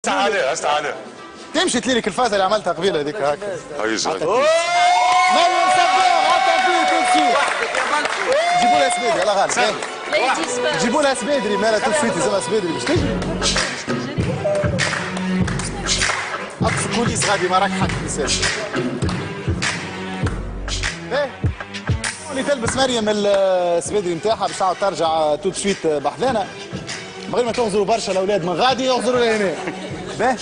تعالى تمشي تليك الفازه اللي عملتها قبيله هذيك هكا. هاي زاد مريم صباغ عطى فيه تمشي. جيبوا لها سبيدري الله غالب. جيبوا لها سبيدري مالها تمشي تلزمها سبيدري باش تجري. اقف كوليس غادي ما راك حد يسال. ايه اللي تلبس مريم السبيدري نتاعها باش تعاود ترجع تو سويت بحذانا. من غير ما تغزروا برشا الاولاد من غادي يغزروا لهنا. باهي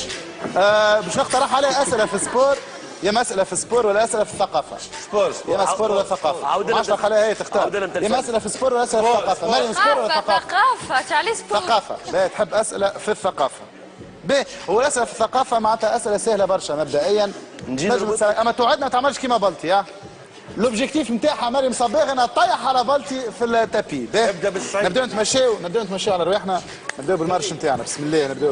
باش نقترح عليه اسئله في السبور يا مساله في السبور ولا اسئله في الثقافه. سبور يا سبور ولا ثقافه. عادة خليها هي تختار. يا مساله في السبور ولا اسئله في الثقافه. مريم سبور ولا ثقافه؟ ثقافه تعالي سبور. ثقافه. باهي تحب اسئله في الثقافه. باهي هو الاسئله في الثقافه معناتها اسئله سهله برشا مبدئيا. اما توعدنا ما تعملش كيما بلطي ها. لوبجيكتيف نتاعها مريم صباغ انها تطيح على بلطي في التابي. ابدا بالصعيد. نبداو نتمشاو على رواحنا. نبداو بالمارش نتاعنا بسم الله. نبداو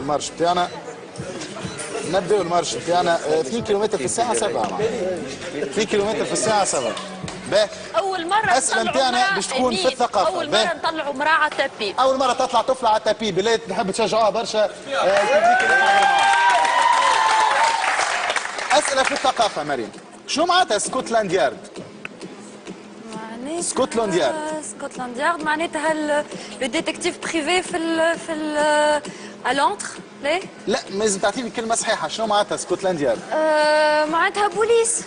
المارش نتاعنا 2 كيلومتر في الساعة 7. 2 كيلومتر في الساعة 7. باهي أول مرة الأسئلة نتاعنا باش تكون في الثقافة. أول مرة نطلعوا امرأة على التابي. أول مرة تطلع طفلة على التابي بالله نحب تشجعوها برشا. أسئلة في الثقافة مريم. شنو معناتها سكوتلاند يارد؟ سكوتلاند يارد. سكوتلاند يارد معناتها لو ديتكتيف بريفي في الونتر ليه؟ لا لازم تعطيني كلمة صحيحة. شنو معناتها سكوتلاند يارد؟ معناتها بوليس.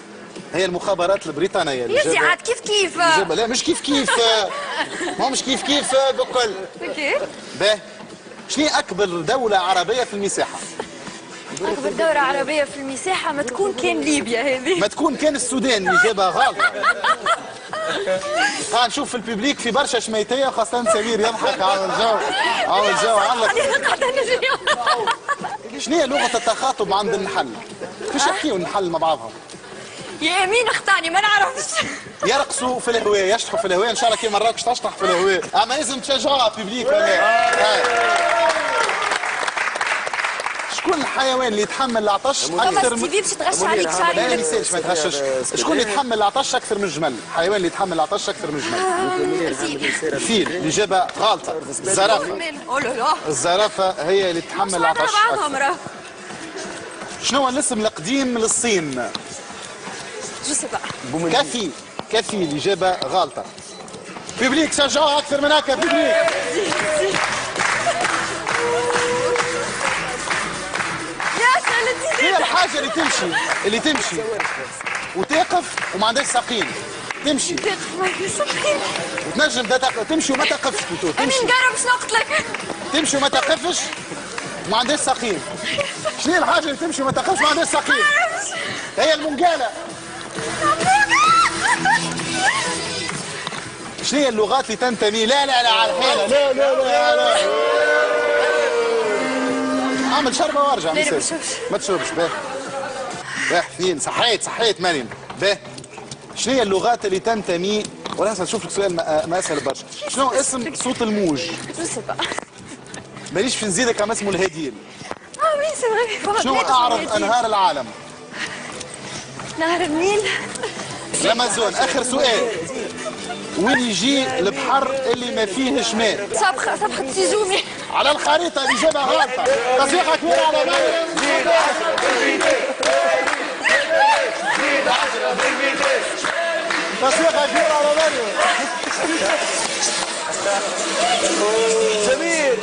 هي المخابرات البريطانية. يزي عاد كيف لا مش كيف ما مش كيف بكل. باهي شنو أكبر دولة عربية في المساحة؟ أكبر دولة عربية في المساحة ما تكون كان ليبيا هذه. ما تكون كان السودان اللي جابها غلط. نشوف في الببليك في برشا شميتية خاصة سمير يضحك عامل جو علق. شنو هي لغة التخاطب عند النحل؟ كيفاش يحكيوا النحل مع بعضهم؟ يا يمين اختاني ما نعرفش. يرقصوا في الهواء يشطحوا في الهواء ان شاء الله كي مراكش تشطح في الهواء. اما لازم تشجعوها ببليك ولا شكون الحيوان اللي يتحمل العطش اكثر من باش تغش عليك شعري؟ لا ما يسالش ما تغشش. شكون اللي يتحمل العطش اكثر من الجمل؟ الحيوان اللي يتحمل العطش اكثر من الجمل؟ الفيل. الاجابه غلطه. الزرافه. الزرافه هي اللي تتحمل العطش اكثر. شنو هو الاسم القديم للصين؟ كفي. الاجابه غلطه. بيبليك شجعوها اكثر من هكا بيبليك. هي الحاجه اللي تمشي وتقف وما عندهاش ساقين. تمشي وتنجم تمشي وما تقفش. أمين قرب باش نقتلك. تمشي وما تقفش وما عندهاش ساقين. شنو هي الحاجه اللي تمشي وما تقفش وما عندهاش ساقين؟ هي المنقاله. شنو هي اللغات اللي تنتمي لا على الحيله لا اعمل شربه وارجع ما تشربش. باهي اثنين صحيت مريم. باهي شنو هي اللغات اللي تنتمي ولا نشوف لك سؤال ما اسهل برشا. شنو اسم صوت الموج؟ ماليش في نزيدك عم اسمه الهديل. شنو اعرض انهار العالم؟ نهر النيل. الامازون. اخر سؤال. وين يجي البحر اللي ما فيهش ماء؟ صفحة سيزومي. على الخريطة الإجابة غلطة. تصفيقة كبيرة على مريم. تصفيقة كبيرة على مريم. جميل.